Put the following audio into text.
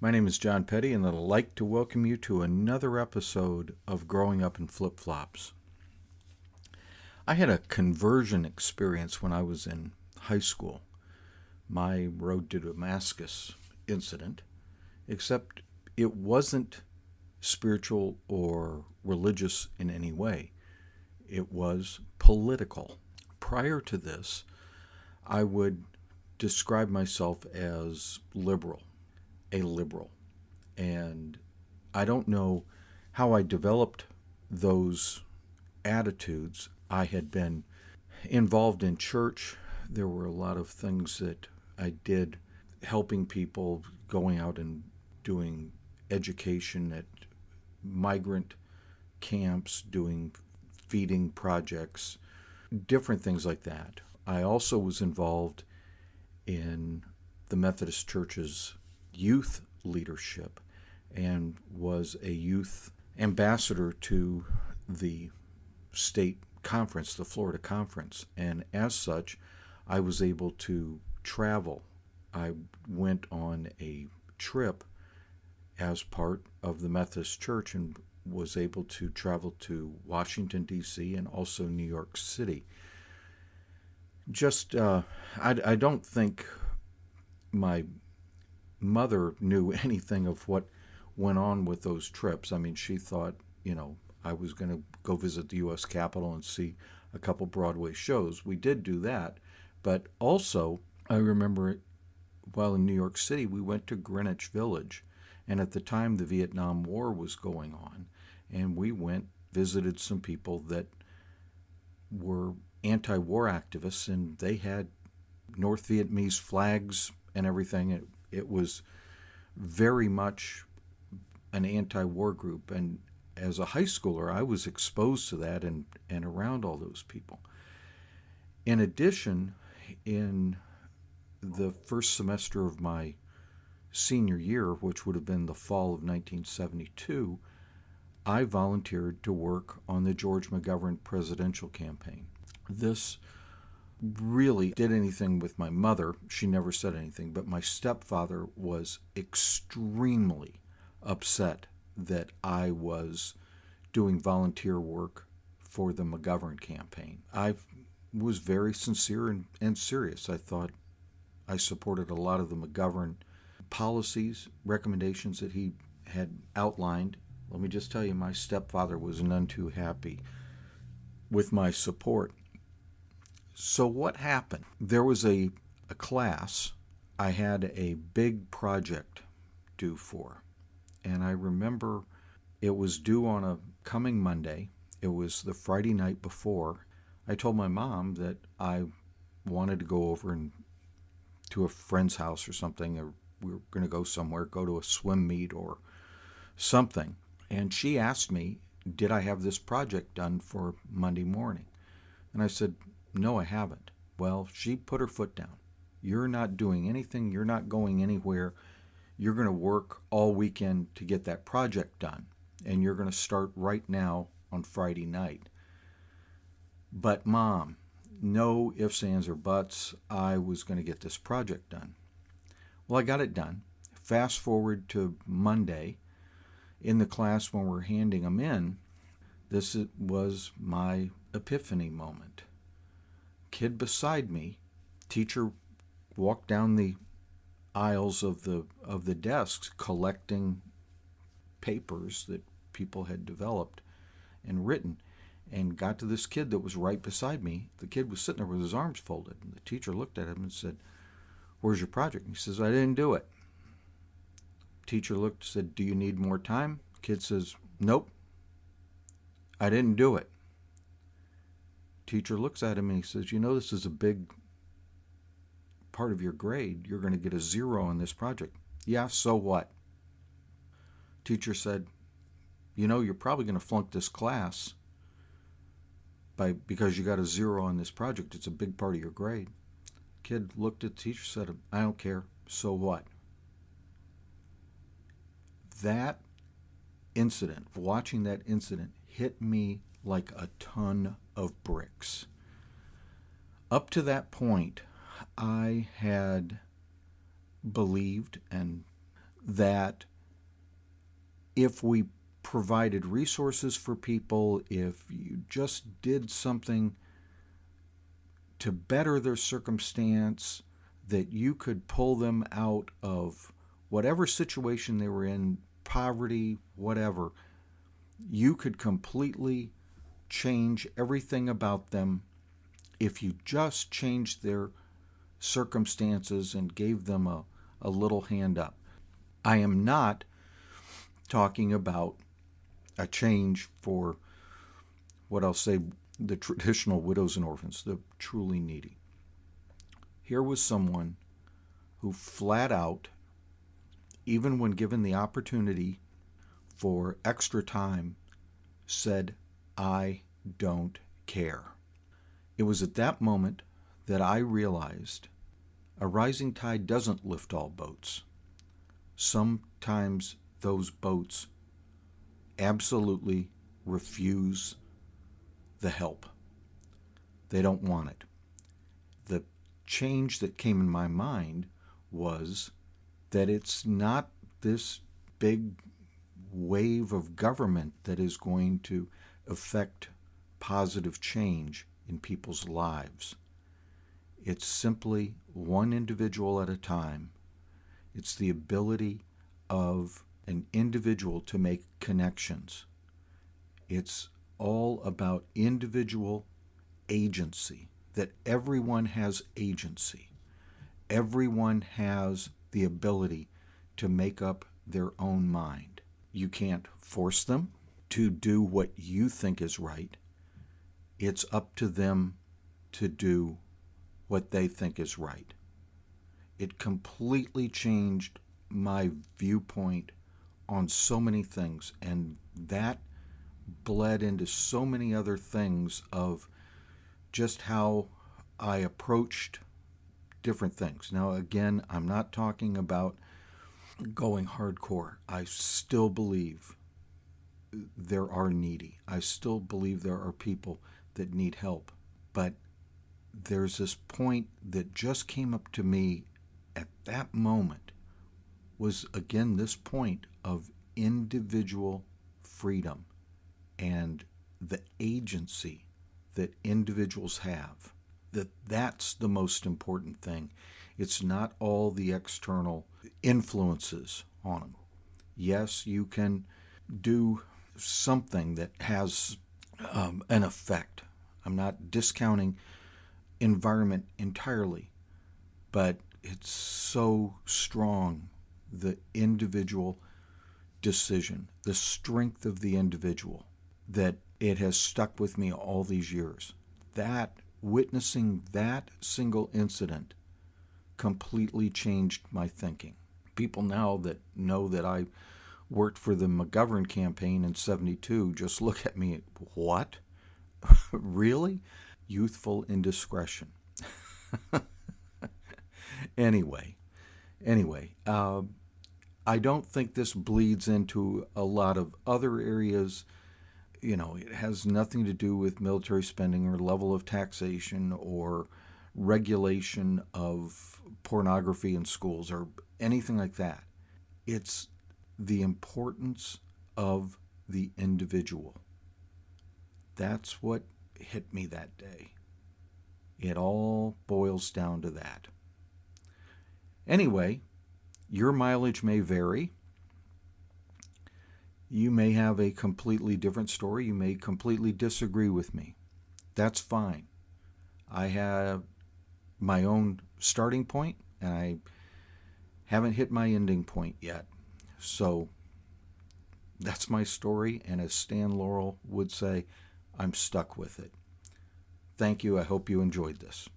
My name is John Petty, and I'd like to welcome you to another episode of Growing Up in Flip Flops. I had a conversion experience when I was in high school. My road to Damascus incident, except it wasn't spiritual or religious in any way. It was political. Prior to this, I would describe myself as a liberal. And I don't know how I developed those attitudes. I had been involved in church. There were a lot of things that I did, helping people, going out and doing education at migrant camps, doing feeding projects, different things like that. I also was involved in the Methodist Church's youth leadership and was a youth ambassador to the state conference, the Florida Conference. And as such, I was able to travel. I went on a trip as part of the Methodist Church and was able to travel to Washington, D.C. and also New York City. I don't think my mother knew anything of what went on with those trips. I mean, she thought, I was going to go visit the U.S. Capitol and see a couple Broadway shows. We did do that. But also, I remember while in New York City, we went to Greenwich Village. And at the time, the Vietnam War was going on. And we visited some people that were anti-war activists, and they had North Vietnamese flags and everything. It was very much an anti-war group, and as a high schooler, I was exposed to that and around all those people. In addition, in the first semester of my senior year, which would have been the fall of 1972, I volunteered to work on the George McGovern presidential campaign. This really did anything with my mother. She never said anything, but my stepfather was extremely upset that I was doing volunteer work for the McGovern campaign. I was very sincere and serious. I thought I supported a lot of the McGovern policies, recommendations that he had outlined. Let me just tell you, my stepfather was none too happy with my support. So what happened? There was a class I had a big project due for. And I remember it was due on a coming Monday. It was the Friday night before. I told my mom that I wanted to go over to a friend's house or something, or we were going to go somewhere, go to a swim meet or something. And she asked me, did I have this project done for Monday morning? And I said, no, I haven't. Well, she put her foot down. You're not doing anything. You're not going anywhere. You're going to work all weekend to get that project done. And you're going to start right now on Friday night. But Mom, no ifs, ands, or buts. I was going to get this project done. Well, I got it done. Fast forward to Monday. In the class when we're handing them in, this was my epiphany moment. Kid beside me, teacher walked down the aisles of the desks collecting papers that people had developed and written, and got to this kid that was right beside me. The kid was sitting there with his arms folded, and the teacher looked at him and said, "Where's your project?" And he says, "I didn't do it." Teacher looked, said, "Do you need more time?" Kid says, "Nope, I didn't do it." Teacher looks at him and he says, "This is a big part of your grade. You're going to get a 0 on this project." "Yeah, so what?" Teacher said, "You're probably going to flunk this class because you got a 0 on this project. It's a big part of your grade." Kid looked at the teacher, said, "I don't care, so what?" That incident, watching that incident, hit me like a ton of bricks. Up to that point, I had believed and that if we provided resources for people, if you just did something to better their circumstance, that you could pull them out of whatever situation they were in, poverty, whatever. You could completely change everything about them if you just changed their circumstances and gave them a little hand up. I am not talking about a change for what I'll say the traditional widows and orphans, the truly needy. Here was someone who flat out, even when given the opportunity for extra time, said, "I don't care." It was at that moment that I realized a rising tide doesn't lift all boats. Sometimes those boats absolutely refuse the help. They don't want it. The change that came in my mind was that it's not this big wave of government that is going to affect positive change in people's lives. It's simply one individual at a time. It's the ability of an individual to make connections. It's all about individual agency, that everyone has agency. Everyone has the ability to make up their own mind. You can't force them to do what you think is right. It's up to them to do what they think is right. It completely changed my viewpoint on so many things, and that bled into so many other things of just how I approached different things. Now, again, I'm not talking about going hardcore. I still believe there are needy. I still believe there are people that need help. But there's this point that just came up to me at that moment, was again this point of individual freedom and the agency that individuals have. That's the most important thing. It's not all the external influences on them. Yes, you can do something that has an effect. I'm not discounting environment entirely, but it's so strong, the individual decision, the strength of the individual, that it has stuck with me all these years. That, witnessing that single incident completely changed my thinking. People now that know that I worked for the McGovern campaign in '72 just look at me, what? Really? Youthful indiscretion. Anyway, I don't think this bleeds into a lot of other areas. You know, it has nothing to do with military spending or level of taxation or regulation of pornography in schools or anything like that. It's the importance of the individual. That's what hit me that day. It all boils down to that. Anyway, your mileage may vary. You may have a completely different story. You may completely disagree with me. That's fine. I have my own starting point, and I haven't hit my ending point yet. So that's my story, and as Stan Laurel would say, I'm stuck with it. Thank you. I hope you enjoyed this.